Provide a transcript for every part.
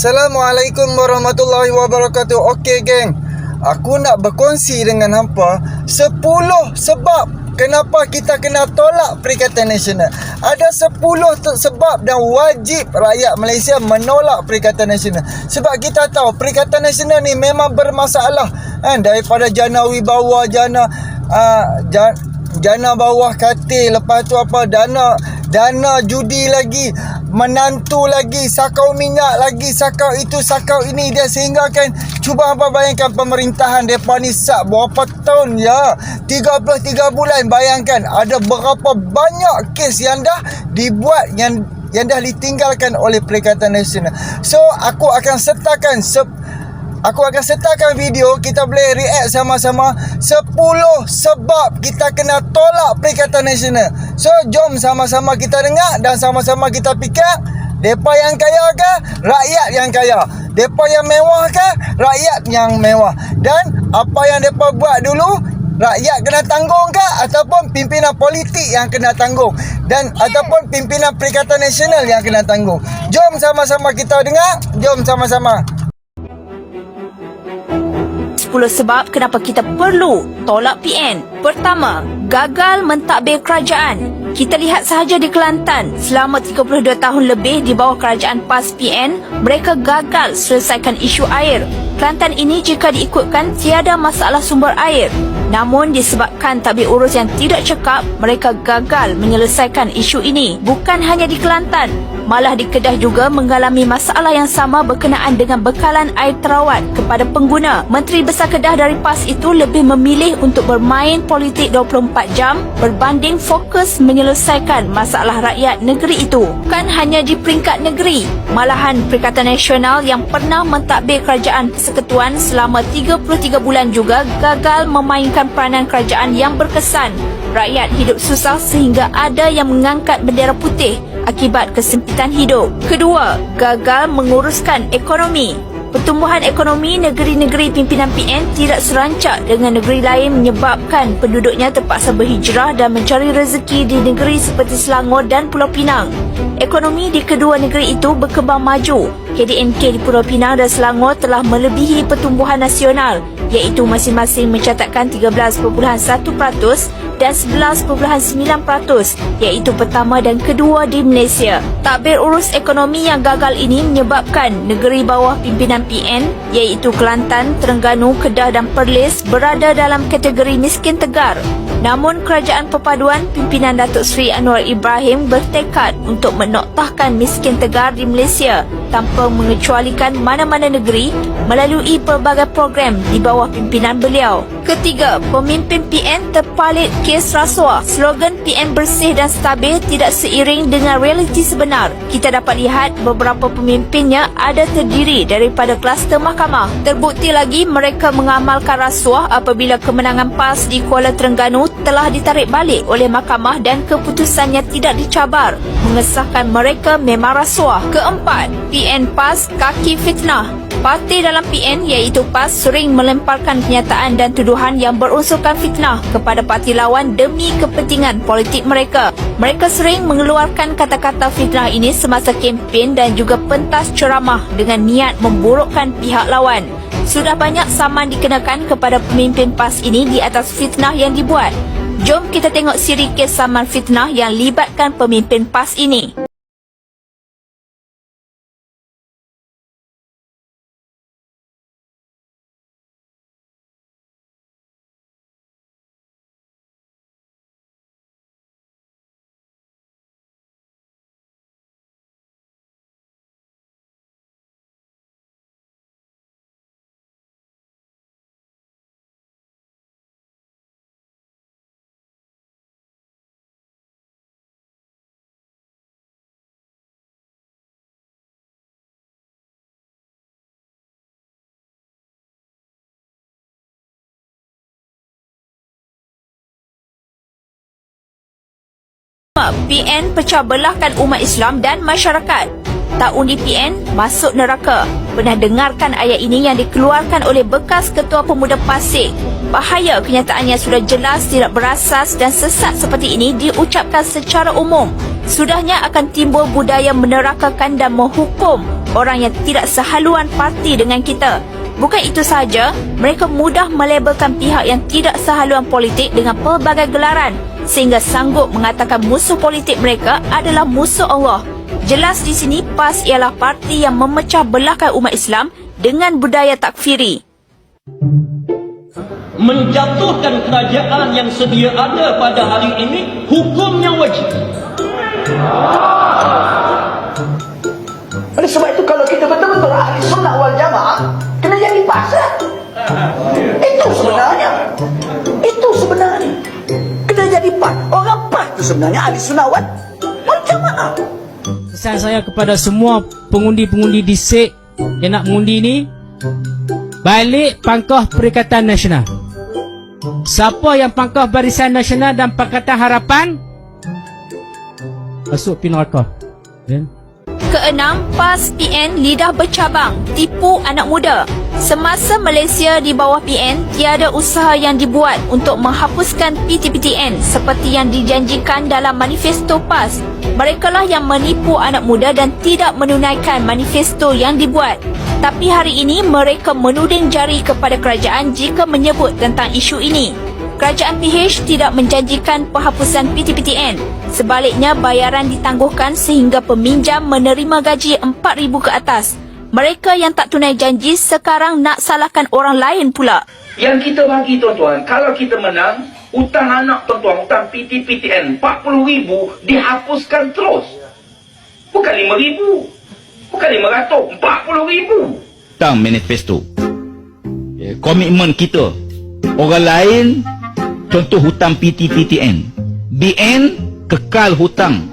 Assalamualaikum warahmatullahi wabarakatuh. Okey geng, aku nak berkongsi dengan hampa 10 sebab kenapa kita kena tolak Perikatan Nasional. Ada 10 sebab dan wajib rakyat Malaysia menolak Perikatan Nasional. Sebab kita tahu Perikatan Nasional ni memang bermasalah kan? Daripada jana wibawa, jana bawah katil, lepas tu apa, dana judi lagi, menantu lagi, sakau minyak lagi, sakau itu, sakau ini dia, sehingga kan cuba apa bayangkan pemerintahan depa ni sak berapa tahun ya, 33 bulan. Bayangkan ada berapa banyak kes yang dah dibuat, yang dah ditinggalkan oleh Perikatan Nasional. So aku akan sertakan video, kita boleh react sama-sama 10 sebab kita kena tolak Perikatan Nasional. So jom sama-sama kita dengar dan sama-sama kita fikir, depa yang kaya ke rakyat yang kaya, depa yang mewah ke rakyat yang mewah, dan apa yang depa buat dulu rakyat kena tanggung ke ataupun pimpinan politik yang kena tanggung, dan ataupun pimpinan Perikatan Nasional yang kena tanggung. Jom sama-sama kita dengar, jom sama-sama. 10 sebab kenapa kita perlu tolak PN. Pertama, gagal mentadbir kerajaan. Kita lihat sahaja di Kelantan, selama 32 tahun lebih di bawah kerajaan PAS PN, mereka gagal selesaikan isu air. Kelantan ini jika diikutkan tiada masalah sumber air. Namun disebabkan tadbir urus yang tidak cekap, mereka gagal menyelesaikan isu ini. Bukan hanya di Kelantan, malah di Kedah juga mengalami masalah yang sama berkenaan dengan bekalan air terawat kepada pengguna. Menteri Besar Kedah dari PAS itu lebih memilih untuk bermain politik 24 jam berbanding fokus menyelesaikan masalah rakyat negeri itu. Bukan hanya di peringkat negeri, malahan Perikatan Nasional yang pernah mentadbir kerajaan persekutuan selama 33 bulan juga gagal memainkan peranan kerajaan yang berkesan. Rakyat hidup susah sehingga ada yang mengangkat bendera putih akibat kesempitan hidup. Kedua, gagal menguruskan ekonomi. Pertumbuhan ekonomi negeri-negeri pimpinan PN tidak serancak dengan negeri lain menyebabkan penduduknya terpaksa berhijrah dan mencari rezeki di negeri seperti Selangor dan Pulau Pinang. Ekonomi di kedua negeri itu berkembang maju. KDNK di Pulau Pinang dan Selangor telah melebihi pertumbuhan nasional, iaitu masing-masing mencatatkan 13.1% dan 11.9%, iaitu pertama dan kedua di Malaysia. Tadbir urus ekonomi yang gagal ini menyebabkan negeri bawah pimpinan PN, iaitu Kelantan, Terengganu, Kedah dan Perlis berada dalam kategori miskin tegar. Namun kerajaan perpaduan pimpinan Datuk Seri Anwar Ibrahim bertekad untuk menoktahkan miskin tegar di Malaysia tanpa mengecualikan mana-mana negeri melalui pelbagai program di bawah pimpinan beliau. Ketiga, pemimpin PN terpalit kes rasuah. Slogan PN bersih dan stabil tidak seiring dengan realiti sebenar. Kita dapat lihat beberapa pemimpinnya ada terdiri daripada kluster mahkamah. Terbukti lagi mereka mengamalkan rasuah apabila kemenangan PAS di Kuala Terengganu telah ditarik balik oleh mahkamah dan keputusannya tidak dicabar, mengesahkan mereka memang rasuah. Keempat, PN PAS kaki fitnah. Parti dalam PN iaitu PAS sering melemparkan kenyataan dan tuduhan yang berunsurkan fitnah kepada parti lawan demi kepentingan politik mereka. Mereka sering mengeluarkan kata-kata fitnah ini semasa kempen dan juga pentas ceramah dengan niat memburukkan pihak lawan. Sudah banyak saman dikenakan kepada pemimpin PAS ini di atas fitnah yang dibuat. Jom kita tengok siri kes saman fitnah yang libatkan pemimpin PAS ini. PN pecah belahkan umat Islam dan masyarakat. Tak undi PN masuk neraka. Pernah dengarkan ayat ini yang dikeluarkan oleh bekas Ketua Pemuda Pasir. Bahaya kenyataan yang sudah jelas tidak berasas dan sesat seperti ini diucapkan secara umum. Sudahnya akan timbul budaya menerakakan dan menghukum orang yang tidak sehaluan parti dengan kita. Bukan itu sahaja, mereka mudah melabelkan pihak yang tidak sehaluan politik dengan pelbagai gelaran sehingga sanggup mengatakan musuh politik mereka adalah musuh Allah. Jelas di sini PAS ialah parti yang memecah belahkan umat Islam dengan budaya takfiri. Menjatuhkan kerajaan yang sedia ada pada hari ini, hukumnya wajib. Oleh sebab itu kalau kita betul-betul ahli sunnah wal jamaah, kena jadi pasal. Itu sebenarnya. Kena jadi pas. Orang pas itu sebenarnya ahli sunnah wal jamaah. Pesan saya kepada semua pengundi-pengundi di SIK yang nak mengundi ni, balik pangkah Perikatan Nasional. Siapa yang pangkah Barisan Nasional dan Pakatan Harapan, masuk pi neraka. Keenam, PAS PN lidah bercabang, tipu anak muda. Semasa Malaysia di bawah PN, tiada usaha yang dibuat untuk menghapuskan PTPTN seperti yang dijanjikan dalam manifesto PAS. Merekalah yang menipu anak muda dan tidak menunaikan manifesto yang dibuat. Tapi hari ini mereka menuding jari kepada kerajaan jika menyebut tentang isu ini. Kerajaan PH tidak menjanjikan penghapusan PTPTN. Sebaliknya, bayaran ditangguhkan sehingga peminjam menerima gaji 4,000 ke atas. Mereka yang tak tunai janji sekarang nak salahkan orang lain pula. Yang kita bagi tuan-tuan, kalau kita menang, hutang anak tuan-tuan, hutang PTPTN 40,000 dihapuskan terus. Bukan 5,000, bukan 500, 40,000. Tentang manifesto, komitmen kita, orang lain contoh hutang PTPTN, BN kekal hutang,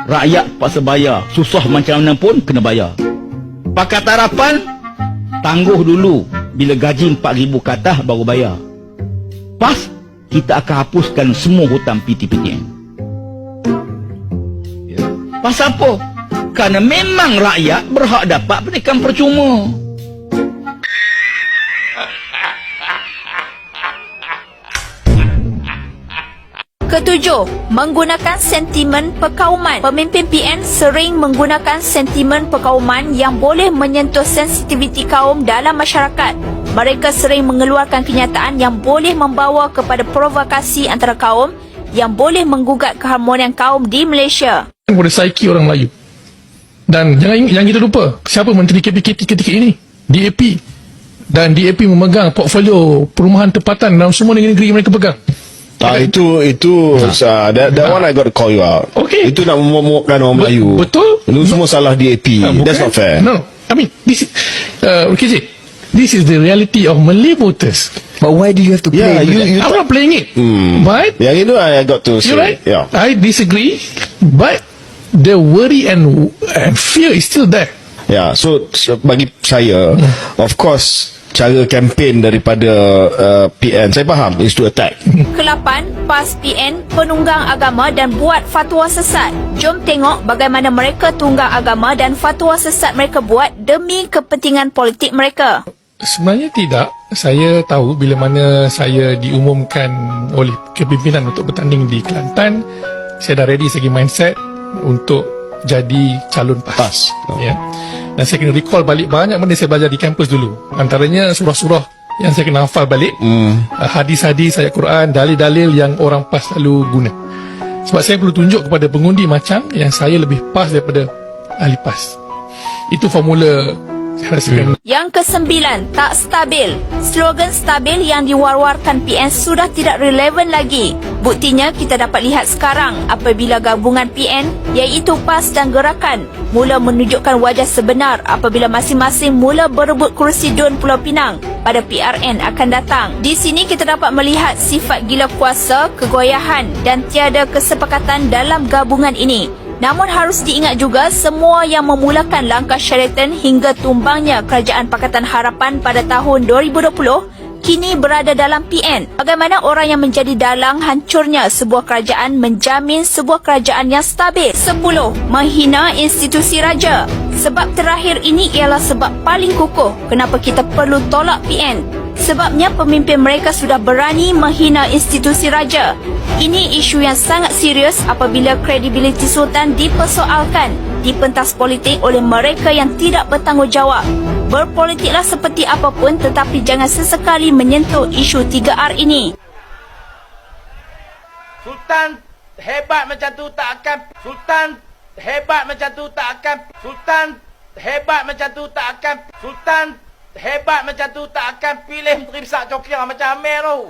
rakyat paksa bayar, susah macam mana pun kena bayar. Pakatan Harapan tangguh dulu, bila gaji 4,000 ke atas baru bayar. PAS kita akan hapuskan semua hutang PTPTN. Pasal apa? Kerana memang rakyat berhak dapat pendidikan percuma. Ketujuh, menggunakan sentimen perkauman. Pemimpin PN sering menggunakan sentimen perkauman yang boleh menyentuh sensitiviti kaum dalam masyarakat. Mereka sering mengeluarkan kenyataan yang boleh membawa kepada provokasi antara kaum yang boleh menggugat keharmonian kaum di Malaysia. Kepada saiki orang Melayu. Dan jangan kita lupa, siapa Menteri KPKT ketika ini? DAP. Dan DAP memegang portfolio perumahan tempatan dalam semua negeri-negeri yang mereka pegang. That one I got to call you out. Okay. Itu nak memuakkan orang Melayu. Betul. Itu semua salah DAP. That's not fair. No. I mean, this is this is the reality of Malay voters. But why do you have to play? I'm not playing it. But yang itu I got to say. you're right. Yeah. I disagree. But the worry and fear is still there. Yeah. So bagi saya, of course, cara kempen daripada PN, saya faham, is to attack. Kelapan, PAS PN penunggang agama dan buat fatwa sesat. Jom tengok bagaimana mereka tunggang agama dan fatwa sesat mereka buat demi kepentingan politik mereka. Sebenarnya tidak. Saya tahu bila mana saya diumumkan oleh kepimpinan untuk bertanding di Kelantan, saya dah ready segi mindset untuk jadi calon PAS. Ya. Dan saya kena recall balik banyak benda saya belajar di kampus dulu. Antaranya surah-surah yang saya kena hafal balik, hadis-hadis, ayat Quran, dalil-dalil yang orang PAS selalu guna. Sebab saya perlu tunjuk kepada pengundi macam yang saya lebih PAS daripada ahli PAS. Itu formula saya rasakan. Yang kesembilan, tak stabil. Slogan stabil yang diwar-warkan PN sudah tidak relevan lagi. Buktinya kita dapat lihat sekarang apabila gabungan PN iaitu PAS dan Gerakan mula menunjukkan wajah sebenar apabila masing-masing mula berebut kerusi Dun Pulau Pinang pada PRN akan datang. Di sini kita dapat melihat sifat gila kuasa, kegoyahan dan tiada kesepakatan dalam gabungan ini. Namun harus diingat juga semua yang memulakan langkah syaitan hingga tumbangnya Kerajaan Pakatan Harapan pada tahun 2020 kini berada dalam PN. Bagaimana orang yang menjadi dalang hancurnya sebuah kerajaan menjamin sebuah kerajaan yang stabil? 10. Menghina institusi raja. Sebab terakhir ini ialah sebab paling kukuh kenapa kita perlu tolak PN. Sebabnya pemimpin mereka sudah berani menghina institusi raja. Ini isu yang sangat serius apabila kredibiliti Sultan dipersoalkan di pentas politik oleh mereka yang tidak bertanggungjawab. Berpolitiklah seperti apapun tetapi jangan sesekali menyentuh isu 3R ini. Sultan hebat macam tu tak akan. Sultan hebat macam tu tak akan. Sultan hebat macam tu tak akan. Sultan hebat macam tu tak akan pilih Menteri Besar Cokia macam Amir tu.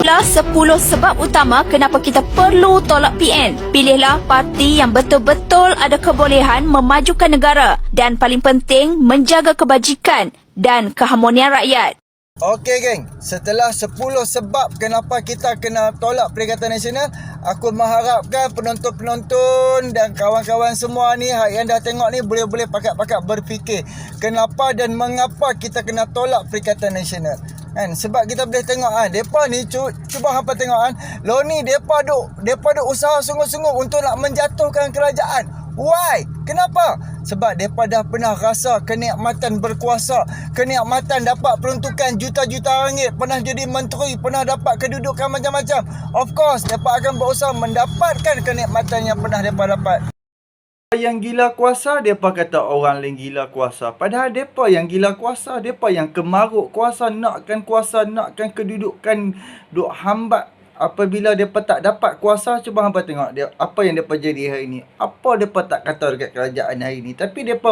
Inilah 10 sebab utama kenapa kita perlu tolak PN. Pilihlah parti yang betul-betul ada kebolehan memajukan negara dan paling penting menjaga kebajikan dan keharmonian rakyat. Okey geng, setelah 10 sebab kenapa kita kena tolak Perikatan Nasional, aku mengharapkan penonton-penonton dan kawan-kawan semua ni yang dah tengok ni boleh pakat-pakat berfikir kenapa dan mengapa kita kena tolak Perikatan Nasional. Kan sebab kita boleh tengok depa ni cuba hampa tengok lo ni depa duk usaha sungguh-sungguh untuk nak menjatuhkan kerajaan. Why? Kenapa? Sebab depa dah pernah rasa kenikmatan berkuasa, kenikmatan dapat peruntukan juta-juta ringgit, pernah jadi menteri, pernah dapat kedudukan macam-macam. Of course, depa akan berusaha mendapatkan kenikmatan yang pernah depa dapat. Yang gila kuasa, depa kata orang lain gila kuasa. Padahal depa yang gila kuasa, depa yang kemaruk kuasa, nakkan kedudukan duk hambat. Apabila depa tak dapat kuasa, cuba hampa tengok dia apa yang depa jadi hari ni. Apa depa tak kata dekat kerajaan hari ni. Tapi depa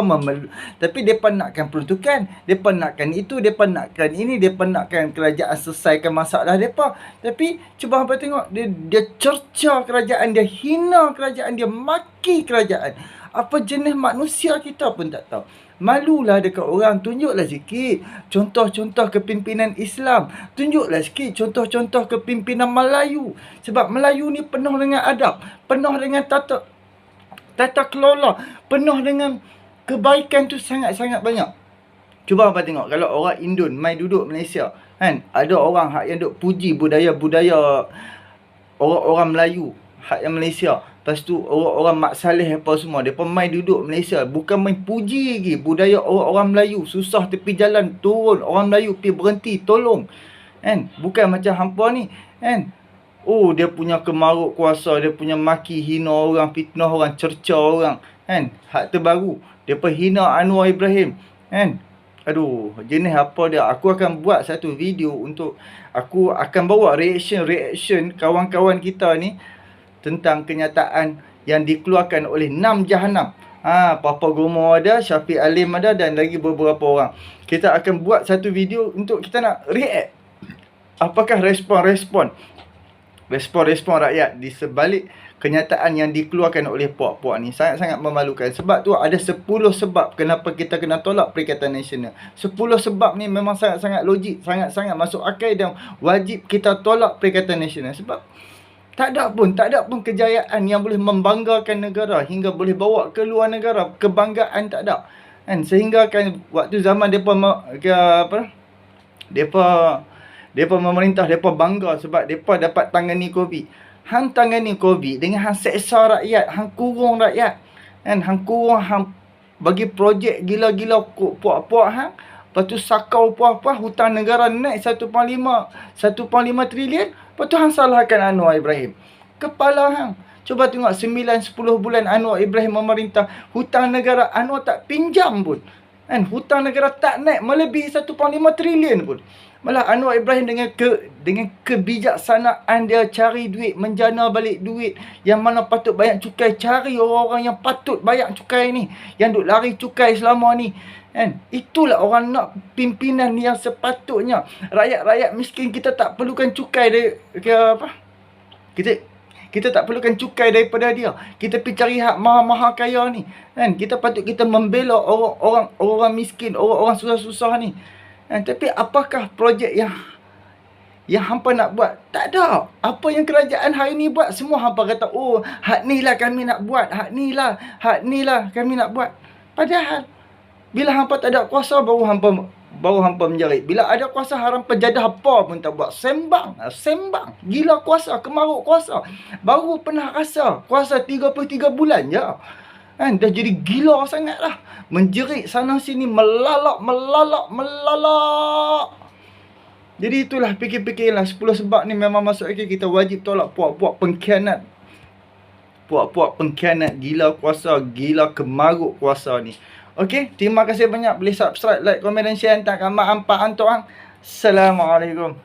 nakkan peruntukan, depa nakkan itu, depa nakkan ini, depa nakkan kerajaan selesaikan masalah depa. Tapi cuba hampa tengok dia cerca kerajaan, dia hina kerajaan, dia maki kerajaan. Apa jenis manusia kita pun tak tahu. Malulah dekat orang, tunjuklah sikit contoh-contoh kepimpinan Islam. Tunjuklah sikit contoh-contoh kepimpinan Melayu. Sebab Melayu ni penuh dengan adab, penuh dengan tata kelola, penuh dengan kebaikan tu sangat-sangat banyak. Cuba apa tengok kalau orang Indon mai duduk Malaysia, kan? Ada orang hak yang duk puji budaya-budaya orang Melayu, hak yang Malaysia. Lepas tu orang Mak Saleh apa semua, depa mai duduk Malaysia, bukan main puji lagi budaya orang Melayu, susah tepi jalan turun orang Melayu pergi berhenti tolong. Kan? Bukan macam hampa ni, kan? Oh, dia punya kemaruk kuasa, dia punya maki hina orang, fitnah orang, cerca orang, kan? Hak terbaru, depa hina Anwar Ibrahim, kan? Aduh, jenis apa dia? Aku akan buat satu video untuk aku akan bawa reaction kawan-kawan kita ni tentang kenyataan yang dikeluarkan oleh 6 jahanam. Papa Gomo ada, Syafiq Alim ada dan lagi beberapa orang. Kita akan buat satu video untuk kita nak react. Apakah respon rakyat di sebalik kenyataan yang dikeluarkan oleh puak-puak ni. Sangat-sangat memalukan. Sebab tu ada 10 sebab kenapa kita kena tolak Perikatan Nasional. 10 sebab ni memang sangat-sangat logik, sangat-sangat masuk akal dan wajib kita tolak Perikatan Nasional. Sebab tak ada pun kejayaan yang boleh membanggakan negara hingga boleh bawa ke luar negara. Kebanggaan tak ada. Kan? Sehingga kan waktu zaman depa memerintah, depa bangga sebab depa dapat tangani COVID. Hang tangani COVID dengan hang seksa rakyat, hang kurung rakyat. Kan? Hang kurung, hang bagi projek gila-gila puak-puak hang. Lepas tu sakau puas-puas hutang negara naik 1.5 trilion. Lepas tu hang salahkan Anwar Ibrahim. Kepala hang. Cuba tengok 9-10 bulan Anwar Ibrahim memerintah. Hutang negara Anwar tak pinjam pun. Kan? Hutang negara tak naik melebihi 1.5 trilion pun. Malah Anwar Ibrahim dengan kebijaksanaan dia cari duit, menjana balik duit. Yang mana patut bayar cukai, cari orang-orang yang patut bayar cukai ni. Yang duk lari cukai selama ni. Kan? Itulah orang nak pimpinan yang sepatutnya. Rakyat-rakyat miskin kita tak perlukan cukai kita tak perlukan cukai daripada dia. Kita pergi cari hak maha kaya ni. Kan? Kita patut kita membela orang miskin, orang susah-susah ni. Kan? Tapi apakah projek yang hampa nak buat? Tak ada. Apa yang kerajaan hari ni buat, semua hampa kata, oh, hak ni lah kami nak buat. Hak ni lah kami nak buat. Padahal bila hampa tak ada kuasa, baru hampa baru hampa menjerit. Bila ada kuasa haram penjadah apa pun tak buat. Sembang. Gila kuasa, kemaruk kuasa. Baru pernah rasa kuasa 33 bulan je. Kan, dah jadi gila sangat lah. Menjerit sana sini, melalak. Jadi itulah fikir-fikirlah 10 sebab ni memang masuk akal. Kita wajib tolak puak-puak pengkhianat. Puak-puak pengkhianat, gila kuasa, gila kemaruk kuasa ni. Okey, terima kasih banyak. Boleh subscribe, like, komen dan share. Hantar gambar ampaan tuan. Assalamualaikum.